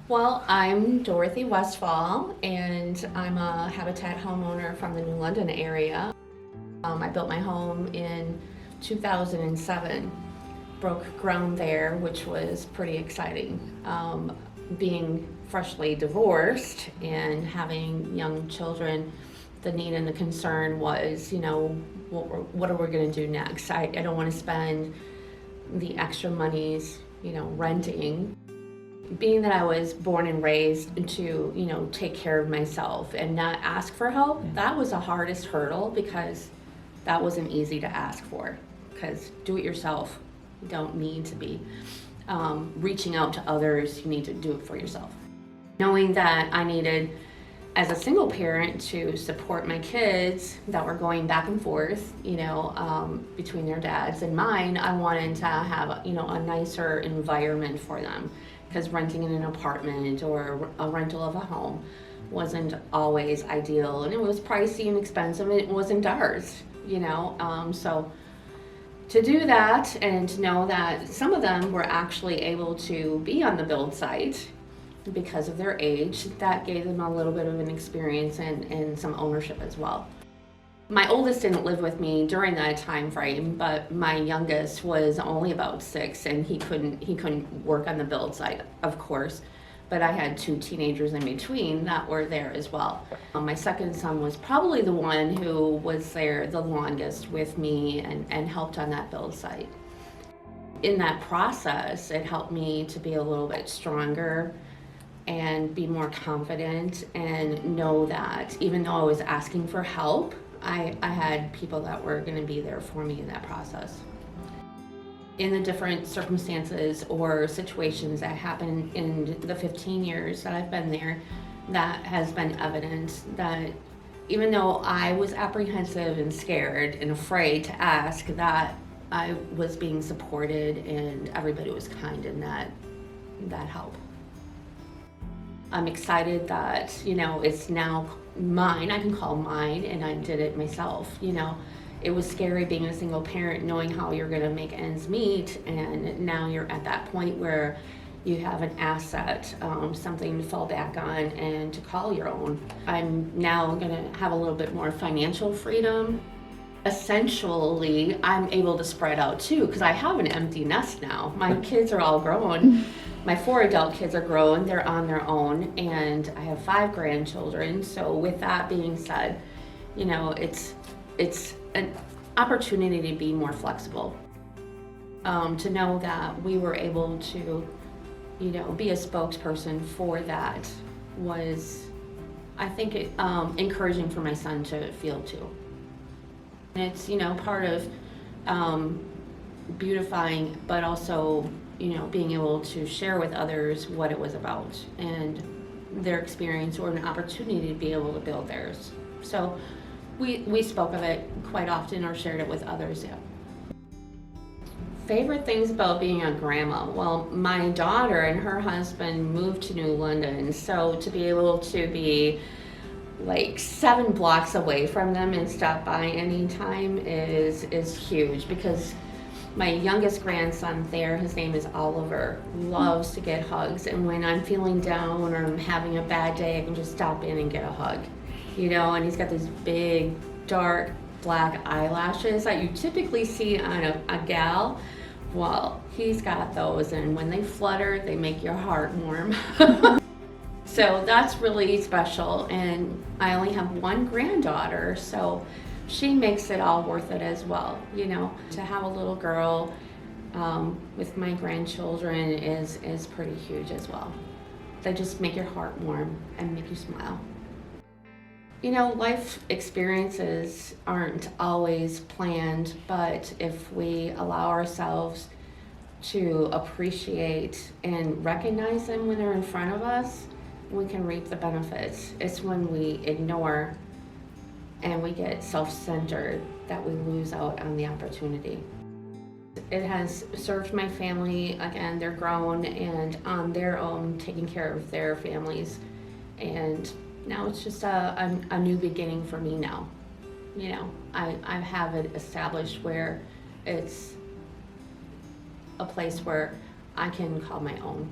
Well, I'm Dorothy Westfall, and I'm a Habitat homeowner from the New London area. I built my home in 2007, broke ground there, which was pretty exciting. Being freshly divorced and having young children, the need and the concern was, what are we going to do next? I don't want to spend the extra monies, renting. Being that I was born and raised to, take care of myself and not ask for help, that was the hardest hurdle because that wasn't easy to ask for. Because do it yourself, you don't need to be reaching out to others, you need to do it for yourself. Knowing that I needed, as a single parent, to support my kids that were going back and forth, between their dads and mine, I wanted to have, a nicer environment for them. Because renting in an apartment or a rental of a home wasn't always ideal, and it was pricey and expensive, and it wasn't ours, So to do that and to know that some of them were actually able to be on the build site because of their age, that gave them a little bit of an experience and some ownership as well. My oldest didn't live with me during that time frame, but my youngest was only about 6, and he couldn't work on the build site, of course. But I had 2 teenagers in between that were there as well. My second son was probably the one who was there the longest with me and helped on that build site. In that process, it helped me to be a little bit stronger and be more confident and know that even though I was asking for help, I had people that were going to be there for me in that process. In the different circumstances or situations that happened in the 15 years that I've been there, that has been evident that even though I was apprehensive and scared and afraid to ask, that I was being supported and everybody was kind in that help. I'm excited that, it's now mine, I can call mine, and I did it myself. It was scary being a single parent, knowing how you're going to make ends meet, and now you're at that point where you have an asset, something to fall back on and to call your own. I'm now going to have a little bit more financial freedom. Essentially, I'm able to spread out too, because I have an empty nest now. My kids are all grown. My 4 adult kids are grown, they're on their own, and I have 5 grandchildren. So with that being said, it's an opportunity to be more flexible. To know that we were able to, be a spokesperson for that was, I think, encouraging for my son to feel too. And it's, part of beautifying, but also, being able to share with others what it was about and their experience or an opportunity to be able to build theirs. So we spoke of it quite often or shared it with others, yeah. Favorite things about being a grandma? Well, my daughter and her husband moved to New London, so to be able to be like 7 blocks away from them and stop by anytime is huge, because my youngest grandson there, his name is Oliver, loves to get hugs, and when I'm feeling down or I'm having a bad day, I can just stop in and get a hug, and he's got these big, dark, black eyelashes that you typically see on a gal. Well, he's got those, and when they flutter, they make your heart warm. So that's really special, and I only have 1 granddaughter, so she makes it all worth it as well. To have a little girl with my grandchildren is pretty huge as well. They just make your heart warm and make you smile. Life experiences aren't always planned, but if we allow ourselves to appreciate and recognize them when they're in front of us, we can reap the benefits. It's when we ignore and we get self-centered that we lose out on the opportunity. It has served my family. Again, they're grown and on their own, taking care of their families. And now it's just a new beginning for me now. I have it established where it's a place where I can call my own.